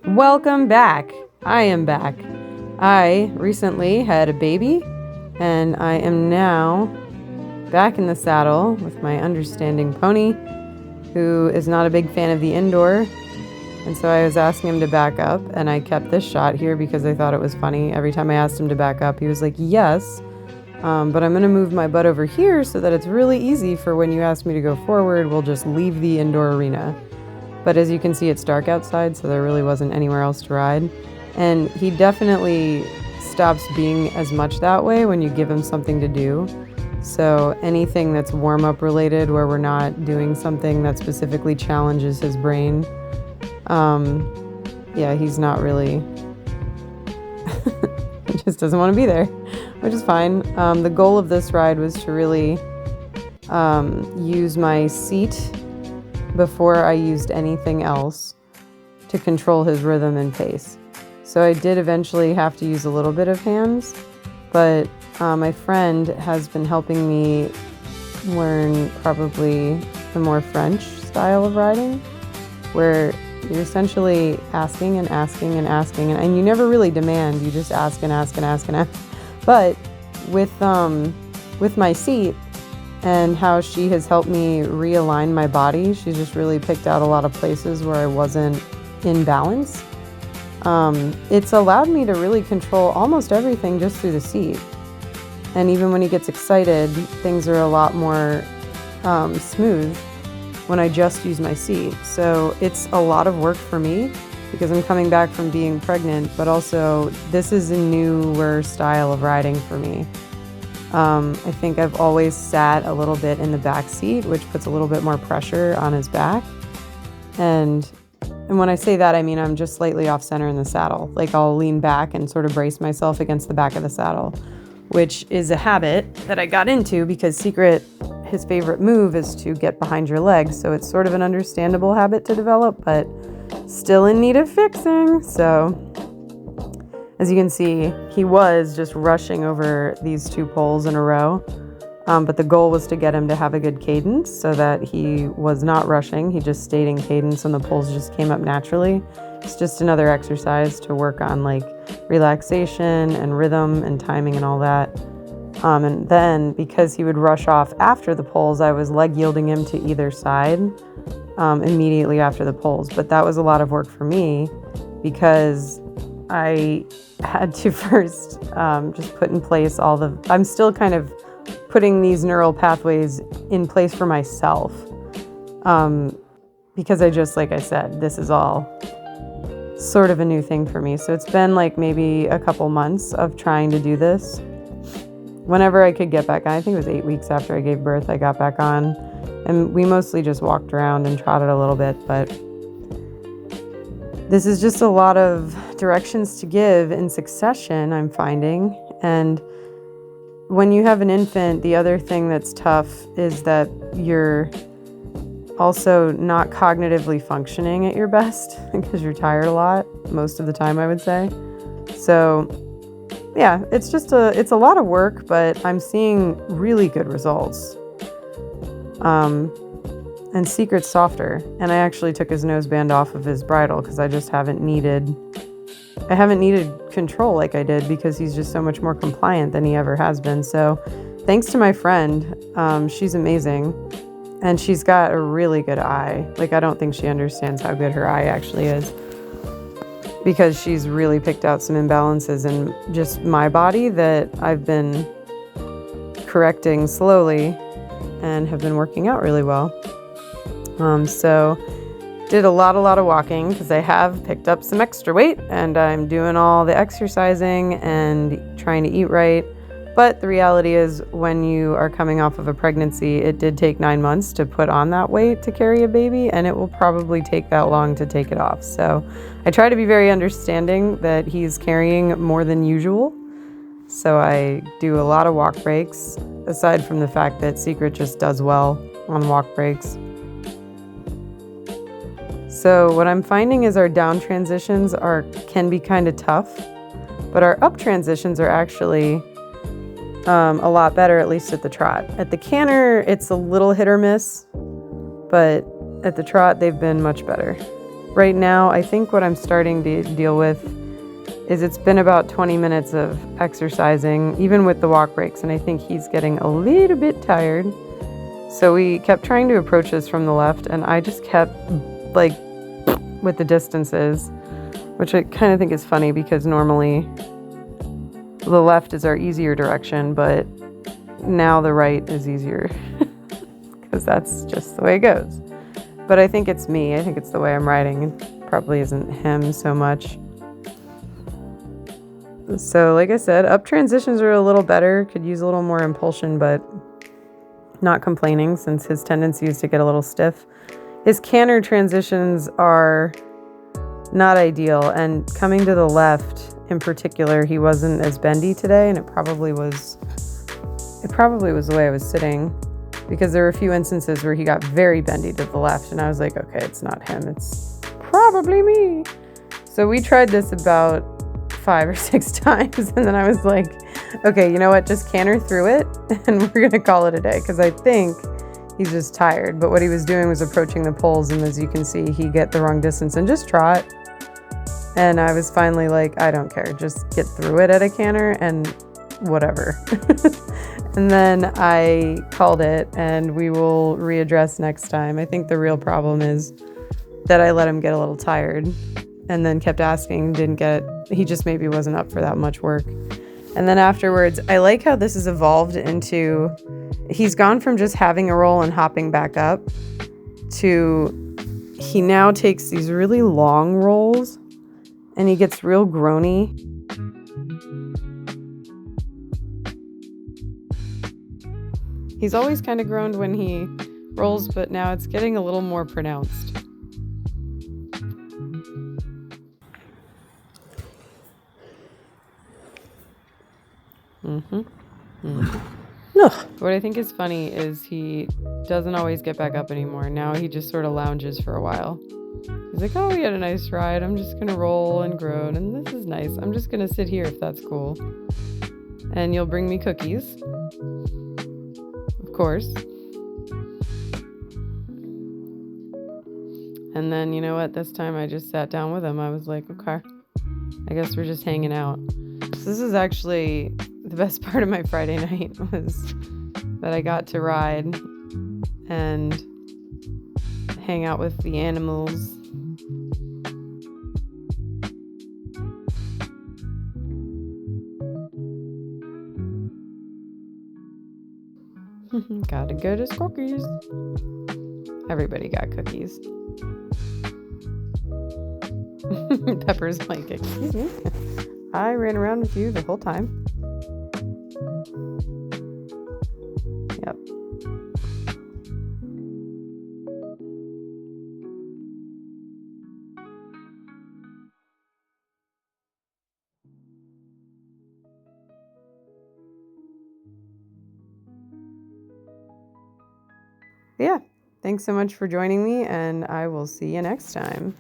Welcome back. I am back. I recently had a baby, and I am now back in the saddle with my understanding pony, who is not a big fan of the indoor. And so I was asking him to back up, and I kept this shot here because I thought it was funny. Every time I asked him to back up, he was like, yes, but I'm going to move my butt over here so that it's really easy for when you ask me to go forward, we'll just leave the indoor arena. But as you can see, it's dark outside, so there really wasn't anywhere else to ride. And he definitely stops being as much that way when you give him something to do. So anything that's warm-up related where we're not doing something that specifically challenges his brain, yeah, he's not really, he just doesn't want to be there, which is fine. The goal of this ride was to really use my seat before I used anything else to control his rhythm and pace. So I did eventually have to use a little bit of hands, but my friend has been helping me learn probably the more French style of riding, where you're essentially asking and asking and asking, and you never really demand, you just ask and ask and ask and ask. But with my seat, and how she has helped me realign my body. She's just really picked out a lot of places where I wasn't in balance. It's allowed me to really control almost everything just through the seat. And even when he gets excited, things are a lot more smooth when I just use my seat. So it's a lot of work for me because I'm coming back from being pregnant, but also this is a newer style of riding for me. I think I've always sat a little bit in the back seat, which puts a little bit more pressure on his back. And when I say that, I mean I'm just slightly off center in the saddle. Like I'll lean back and sort of brace myself against the back of the saddle, which is a habit that I got into because Secret, his favorite move is to get behind your legs. So it's sort of an understandable habit to develop, but still in need of fixing. So as you can see, he was just rushing over these two poles in a row, but the goal was to get him to have a good cadence so that he was not rushing. He just stayed in cadence and the poles just came up naturally. It's just another exercise to work on like relaxation and rhythm and timing and all that. And then because he would rush off after the poles, I was leg yielding him to either side immediately after the poles. But that was a lot of work for me because I had to first just put in place I'm still kind of putting these neural pathways in place for myself. Because like I said, this is all sort of a new thing for me. So it's been like maybe a couple months of trying to do this. Whenever I could get back on, I think it was 8 weeks after I gave birth, I got back on. And we mostly just walked around and trotted a little bit, but this is just a lot of directions to give in succession, I'm finding. And when you have an infant, the other thing that's tough is that you're also not cognitively functioning at your best because you're tired a lot, most of the time, I would say. So yeah, it's a lot of work, but I'm seeing really good results. And Secret's softer, and I actually took his noseband off of his bridle because I haven't needed control like I did because he's just so much more compliant than he ever has been. So thanks to my friend, she's amazing, and she's got a really good eye. Like I don't think she understands how good her eye actually is because she's really picked out some imbalances in just my body that I've been correcting slowly and have been working out really well. So did a lot of walking because I have picked up some extra weight and I'm doing all the exercising and trying to eat right. But the reality is when you are coming off of a pregnancy, it did take 9 months to put on that weight to carry a baby, and it will probably take that long to take it off. So I try to be very understanding that he's carrying more than usual. So I do a lot of walk breaks, aside from the fact that Secret just does well on walk breaks. So what I'm finding is our down transitions can be kind of tough, but our up transitions are actually a lot better, at least at the trot. At the canter, it's a little hit or miss, but at the trot, they've been much better. right now, I think what I'm starting to deal with is it's been about 20 minutes of exercising, even with the walk breaks, and I think he's getting a little bit tired. So we kept trying to approach this from the left, and I just kept, like, with the distances, which I kind of think is funny because normally the left is our easier direction, but now the right is easier because that's just the way it goes. But I think it's me. I think it's the way I'm riding. It probably isn't him so much. So like I said, up transitions are a little better. Could use a little more impulsion, but not complaining since his tendency is to get a little stiff. His canter transitions are not ideal, and coming to the left in particular, he wasn't as bendy today, and it probably was the way I was sitting, because there were a few instances where he got very bendy to the left, and I was like, okay, it's not him, it's probably me. So we tried this about 5 or 6 times, and then I was like, okay, you know what, just canter through it and we're gonna call it a day, because I think he's just tired. But what he was doing was approaching the poles, and as you can see, he get the wrong distance and just trot. And I was finally like, I don't care, just get through it at a canter and whatever. And then I called it, and we will readdress next time. I think the real problem is that I let him get a little tired and then kept asking, he just maybe wasn't up for that much work. And then afterwards, I like how this has evolved into, he's gone from just having a roll and hopping back up to he now takes these really long rolls and he gets real groany. He's always kind of groaned when he rolls, but now it's getting a little more pronounced. What I think is funny is he doesn't always get back up anymore. Now he just sort of lounges for a while. He's like, oh, we had a nice ride. I'm just going to roll and groan, and this is nice. I'm just going to sit here if that's cool. And you'll bring me cookies. Of course. And then, you know what? This time I just sat down with him. I was like, okay, I guess we're just hanging out. So this is actually the best part of my Friday night, was that I got to ride and hang out with the animals. Gotta go to Skorkies. Everybody got cookies. Pepper's like, excuse me, I ran around with you the whole time. Yep. Yeah. Thanks so much for joining me, and I will see you next time.